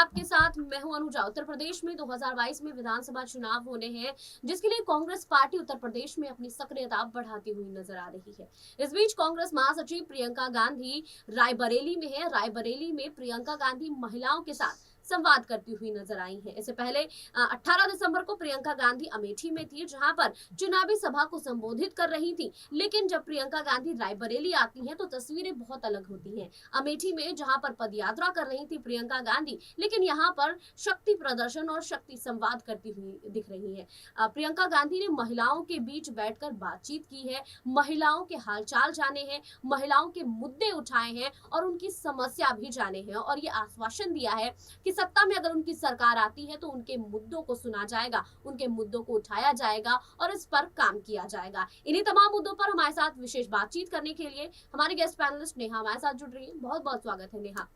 आपके साथ मैं हूं अनुजा। उत्तर प्रदेश में 2022 में विधानसभा चुनाव होने हैं, जिसके लिए कांग्रेस पार्टी उत्तर प्रदेश में अपनी सक्रियता बढ़ाती हुई नजर आ रही है। इस बीच कांग्रेस महासचिव प्रियंका गांधी रायबरेली में है। रायबरेली में प्रियंका गांधी महिलाओं के साथ संवाद करती हुई नजर आई हैं। इससे पहले 18 दिसंबर को प्रियंका गांधी अमेठी में थी, जहां पर चुनावी सभा को संबोधित कर रही थी। लेकिन जब प्रियंका गांधी रायबरेली आती हैं तो तस्वीरें बहुत अलग होती हैं। अमेठी में जहां पर पदयात्रा कर रही थी प्रियंका गांधी, लेकिन यहां पर शक्ति प्रदर्शन और शक्ति संवाद करती हुई दिख रही है। प्रियंका गांधी ने महिलाओं के बीच बैठकर बातचीत की है, महिलाओं के हालचाल जाने हैं, महिलाओं के मुद्दे उठाए हैं और उनकी समस्या भी जाने हैं, और ये आश्वासन दिया है कि सत्ता में अगर उनकी सरकार आती है तो उनके मुद्दों को सुना जाएगा, उनके मुद्दों को उठाया जाएगा और इस पर काम किया जाएगा। इन्हीं तमाम मुद्दों पर हमारे साथ विशेष बातचीत करने के लिए हमारे गेस्ट पैनलिस्ट नेहा हमारे साथ जुड़ रही है। बहुत बहुत स्वागत है नेहा।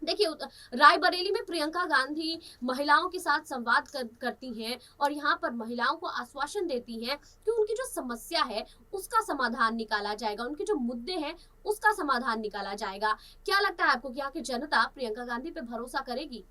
देखिए, रायबरेली में प्रियंका गांधी महिलाओं के साथ संवाद करती हैं और यहाँ पर महिलाओं को आश्वासन देती हैं कि उनकी जो समस्या है उसका समाधान निकाला जाएगा, उनके जो मुद्दे हैं उसका समाधान निकाला जाएगा। क्या लगता है आपको कि यहाँ की जनता प्रियंका गांधी पे भरोसा करेगी?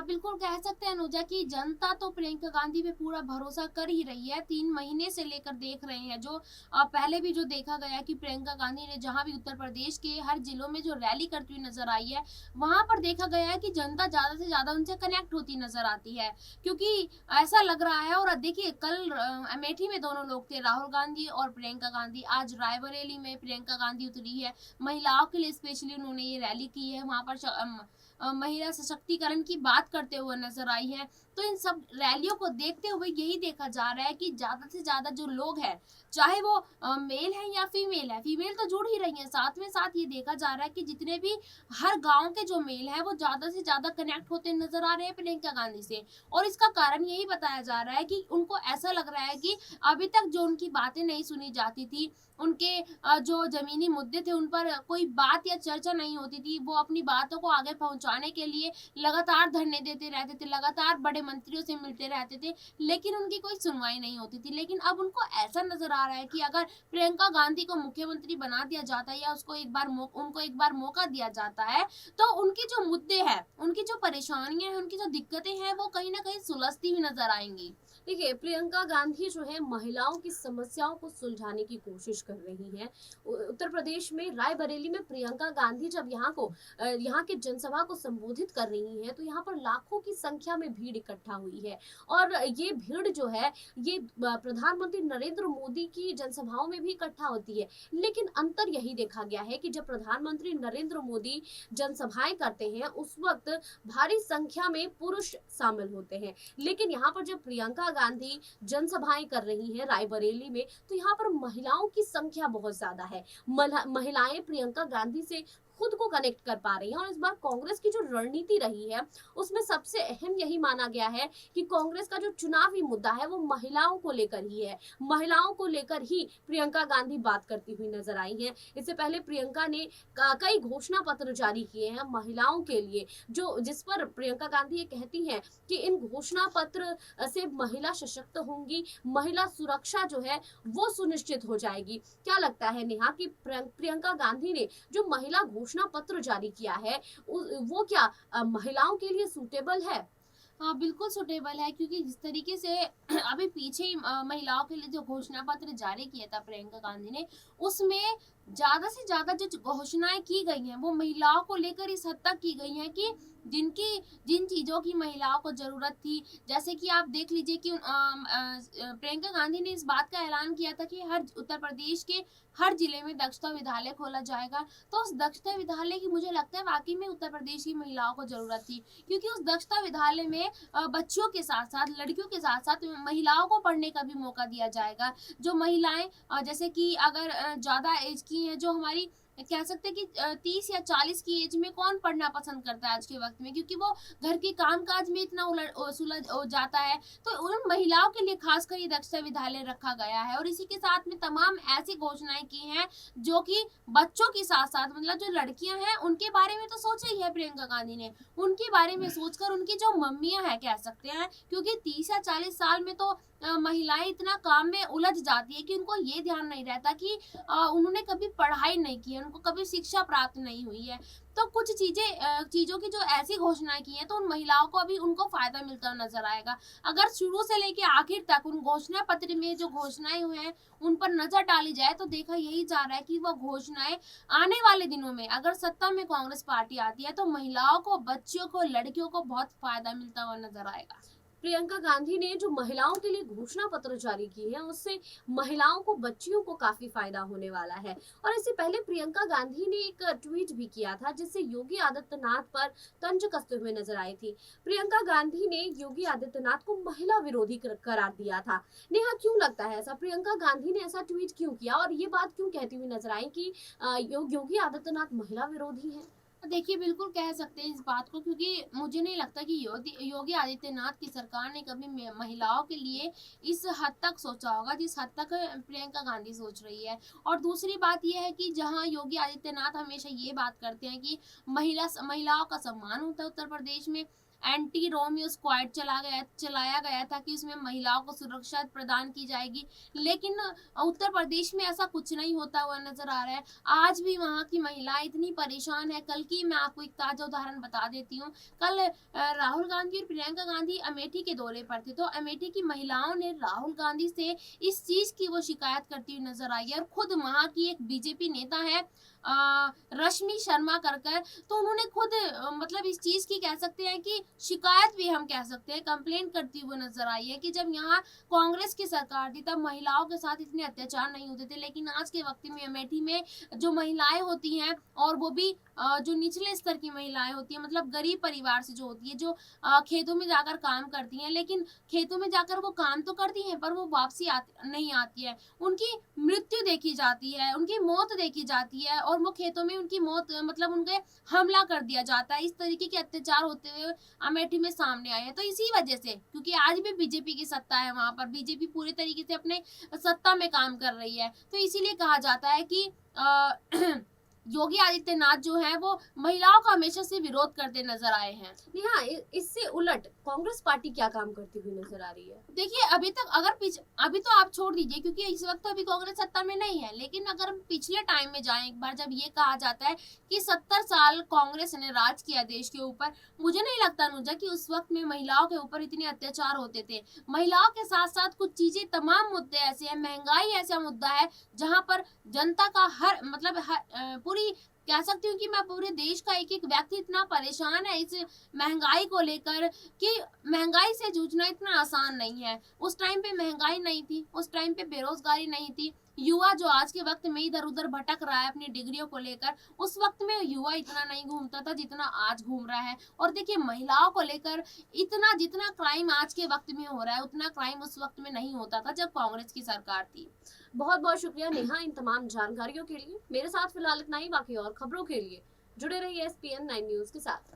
बिल्कुल कह सकते हैं अनुजा कि जनता तो प्रियंका गांधी पे पूरा भरोसा कर ही रही है। 3 महीने से लेकर देख रहे हैं जो पहले भी जो देखा गया कि प्रियंका गांधी ने जहां भी उत्तर प्रदेश के हर जिलों में जो रैली करती हुई नजर आई है, वहां पर देखा गया है कि जनता ज्यादा से ज्यादा उनसे कनेक्ट होती नजर आती है, क्योंकि ऐसा लग रहा है। और देखिए, कल अमेठी में दोनों लोग थे, राहुल गांधी और प्रियंका गांधी। आज रायबरेली में प्रियंका गांधी उतरी है, महिलाओं के लिए स्पेशली उन्होंने ये रैली की है। वहां पर महिला सशक्तिकरण की बात करते हुए नजर आई है। तो इन सब रैलियों को देखते हुए यही देखा जा रहा है कि ज्यादा से ज्यादा जो लोग हैं, चाहे वो मेल है या फीमेल है, फीमेल तो जुड़ ही रही है, साथ में साथ ये देखा जा रहा है कि जितने भी हर गांव के जो मेल है वो ज्यादा से ज्यादा कनेक्ट होते नजर आ रहे हैं प्रियंका गांधी से। और इसका कारण यही बताया जा रहा है कि उनको ऐसा लग रहा है कि अभी तक जो उनकी बातें नहीं सुनी जाती थी, उनके जो जमीनी मुद्दे थे उन पर कोई बात या चर्चा नहीं होती थी, वो अपनी बातों को आगे पहुंचाने के लिए लगातार धरने देते रहते थे, लगातार बड़े मंत्रियों से मिलते रहते थे, लेकिन उनकी कोई सुनवाई नहीं होती थी। लेकिन अब उनको ऐसा नजर आ रहा है कि अगर प्रियंका गांधी को मुख्यमंत्री बना दिया जाता है या उनको एक बार मौका दिया जाता है, तो उनके जो मुद्दे हैं, उनकी जो परेशानियां हैं, उनकी जो दिक्कतें हैं, वो कहीं ना कहीं सुलझती हुई नजर आएंगी। देखिए, प्रियंका गांधी जो है महिलाओं की समस्याओं को सुलझाने की कोशिश कर रही हैं। उत्तर प्रदेश में रायबरेली में प्रियंका गांधी जब यहाँ के जनसभा को संबोधित कर रही हैं तो यहाँ पर लाखों की संख्या में भीड़ इकट्ठा हुई है। और ये भीड़ जो है ये प्रधानमंत्री नरेंद्र मोदी की जनसभाओं में भी इकट्ठा होती है। लेकिन अंतर यही देखा गया है कि जब प्रधानमंत्री नरेंद्र मोदी जनसभाएं करते हैं उस वक्त भारी संख्या में पुरुष शामिल होते हैं। लेकिन यहाँ पर जब प्रियंका गांधी जनसभाएं कर रही हैं रायबरेली में, तो यहाँ पर महिलाओं की संख्या बहुत ज्यादा है। महिलाएं प्रियंका गांधी से खुद को कनेक्ट कर पा रही हैं। और इस बार कांग्रेस की जो रणनीति रही है उसमें सबसे अहम यही माना गया है कि कांग्रेस का जो चुनावी मुद्दा है वो महिलाओं को लेकर ही है। महिलाओं को लेकर ही प्रियंका गांधी बात करती हुई नजर आई हैं। इससे पहले प्रियंका ने कई घोषणा पत्र जारी किए हैं महिलाओं के लिए, जो जिस पर प्रियंका गांधी ये कहती हैं कि इन घोषणा पत्र से महिला सशक्त होंगी, महिला सुरक्षा जो है वो सुनिश्चित हो जाएगी। क्या लगता है नेहा कि प्रियंका गांधी ने जो महिला घोषणा पत्र जारी किया है वो क्या महिलाओं के लिए सूटेबल है? हाँ, बिल्कुल सूटेबल है, क्योंकि जिस तरीके से अभी पीछे ही महिलाओं के लिए जो घोषणा पत्र जारी किया था प्रियंका गांधी ने, उसमें ज्यादा से ज्यादा जो घोषणाएं की गई हैं वो महिलाओं को लेकर इस हद तक की गई हैं कि जिन चीजों की महिलाओं को जरूरत थी, जैसे कि आप देख लीजिए कि प्रियंका गांधी ने इस बात का ऐलान किया था कि हर उत्तर प्रदेश के हर जिले में दक्षता विद्यालय खोला जाएगा। तो उस दक्षता विद्यालय की मुझे लगता है वाकई में उत्तर प्रदेश की महिलाओं को जरूरत थी, क्योंकि उस दक्षता विद्यालय में बच्चियों के साथ साथ लड़कियों के साथ साथ महिलाओं को पढ़ने का भी मौका दिया जाएगा। जो महिलाएं जैसे कि अगर ज्यादा एज की हैं, जो हमारी कह सकते हैं कि 30 या 40 की एज में कौन पढ़ना पसंद करता है आज के वक्त में, क्योंकि वो घर के कामकाज में इतना सुलझ जाता है। तो उन महिलाओं के लिए खासकर ये दक्षता विद्यालय रखा गया है। और इसी के साथ में तमाम ऐसी घोषणाएं की हैं जो कि बच्चों के साथ साथ, मतलब जो लड़कियां हैं उनके बारे में तो सोचा ही है प्रियंका गांधी ने, उनके बारे में सोचकर उनकी जो मम्मियां हैं कह सकते हैं, क्योंकि 30 या 40 साल में तो महिलाएं इतना काम में उलझ जाती है कि उनको ये ध्यान नहीं रहता कि उन्होंने कभी पढ़ाई नहीं की है, उनको कभी शिक्षा प्राप्त नहीं हुई है। तो कुछ चीज़ों की जो ऐसी घोषणाएँ की हैं, तो उन महिलाओं को अभी उनको फ़ायदा मिलता हुआ नज़र आएगा। अगर शुरू से लेके आखिर तक उन घोषणा पत्र में जो घोषणाएँ हुए हैं, उन पर नज़र डाली जाए, तो देखा यही जा रहा है कि वो घोषणाएँ आने वाले दिनों में अगर सत्ता में कांग्रेस पार्टी आती है, तो महिलाओं को, बच्चियों को, लड़कियों को बहुत फ़ायदा मिलता हुआ नज़र आएगा। प्रियंका गांधी ने जो महिलाओं के लिए घोषणा पत्र जारी की है उससे महिलाओं को, बच्चियों को काफी फायदा होने वाला है। और इससे पहले प्रियंका गांधी ने एक ट्वीट भी किया था जिससे योगी आदित्यनाथ पर तंज कसते हुए नजर आई थी। प्रियंका गांधी ने योगी आदित्यनाथ को महिला विरोधी करार दिया था। नेहा, क्यों लगता है ऐसा? प्रियंका गांधी ने ऐसा ट्वीट क्यों किया और ये बात क्यों कहती हुई नजर आई कि योगी आदित्यनाथ महिला विरोधी है? देखिए, बिल्कुल कह सकते हैं इस बात को, क्योंकि मुझे नहीं लगता कि योगी आदित्यनाथ की सरकार ने कभी महिलाओं के लिए इस हद तक सोचा होगा जिस हद तक प्रियंका गांधी सोच रही है। और दूसरी बात यह है कि जहां योगी आदित्यनाथ हमेशा ये बात करते हैं कि महिलाओं का सम्मान होता है उत्तर प्रदेश में, एंटी रोमियो स्क्वाड चलाया गया था कि उसमें महिलाओं को सुरक्षा प्रदान की जाएगी, लेकिन उत्तर प्रदेश में ऐसा कुछ नहीं होता हुआ नजर आ रहा है। आज भी वहाँ की महिलाएं इतनी परेशान है। कल की मैं आपको एक ताजा उदाहरण बता देती हूँ। कल राहुल गांधी और प्रियंका गांधी अमेठी के दौरे पर थे, तो अमेठी की महिलाओं ने राहुल गांधी से इस चीज की वो शिकायत करती हुई नजर आई है। और खुद वहाँ की एक बीजेपी नेता है रश्मि शर्मा कर, तो उन्होंने खुद मतलब इस चीज की कह सकते हैं कि शिकायत भी हम कह सकते हैं, कंप्लेंट करती हुई नजर आई है कि जब यहाँ कांग्रेस की सरकार थी तब महिलाओं के साथ इतने अत्याचार नहीं होते थे, लेकिन आज के वक्त में अमेठी में जो महिलाएं होती हैं, और वो भी जो निचले स्तर की महिलाएं होती हैं, मतलब गरीब परिवार से जो होती है, जो खेतों में जाकर काम करती हैं, लेकिन खेतों में जाकर वो काम तो करती हैं पर वो वापसी नहीं आती है, उनकी मृत्यु देखी जाती है, उनकी मौत देखी जाती है, और वो खेतों में उनकी मौत मतलब उनके हमला कर दिया जाता है। इस तरीके के अत्याचार होते हुए अमेठी में सामने आए हैं। तो इसी वजह से, क्योंकि आज भी बीजेपी की सत्ता है वहां पर, बीजेपी पूरे तरीके से अपने सत्ता में काम कर रही है, तो इसीलिए कहा जाता है कि योगी आदित्यनाथ जो है वो महिलाओं का हमेशा से विरोध करते नजर आए हैं। नेहा, इससे उलट कांग्रेस पार्टी क्या काम करती हुई नजर आ रही है? देखिए, अभी तक अभी तो आप छोड़ दीजिए, क्योंकि इस वक्त तो अभी कांग्रेस सत्ता में नहीं है, लेकिन अगर हम पिछले टाइम में जाएं एक बार, जब ये कहा जाता है कि 70 साल कांग्रेस ने राज किया देश के ऊपर, मुझे नहीं लगता अनुजा कि उस वक्त में महिलाओं के ऊपर इतने अत्याचार होते थे। महिलाओं के साथ साथ कुछ चीजें, तमाम मुद्दे ऐसे हैं, महंगाई ऐसा मुद्दा है जहां पर जनता का पूरी कह सकती हूँ कि मैं पूरे देश का एक एक व्यक्ति इतना परेशान है इस महंगाई को लेकर कि महंगाई से जूझना इतना आसान नहीं है। उस टाइम पे महंगाई नहीं थी, उस टाइम पे बेरोजगारी नहीं थी। युवा जो आज के वक्त में इधर उधर भटक रहा है अपनी डिग्रियों को लेकर, उस वक्त में युवा इतना नहीं घूमता था जितना आज घूम रहा है। और देखिए, महिलाओं को लेकर इतना जितना क्राइम आज के वक्त में हो रहा है, उतना क्राइम उस वक्त में नहीं होता था जब कांग्रेस की सरकार थी। बहुत बहुत शुक्रिया नेहा इन तमाम जानकारियों के लिए। मेरे साथ फिलहाल इतना ही, बाकी और खबरों के लिए जुड़े रहिए SPN 9 न्यूज के साथ।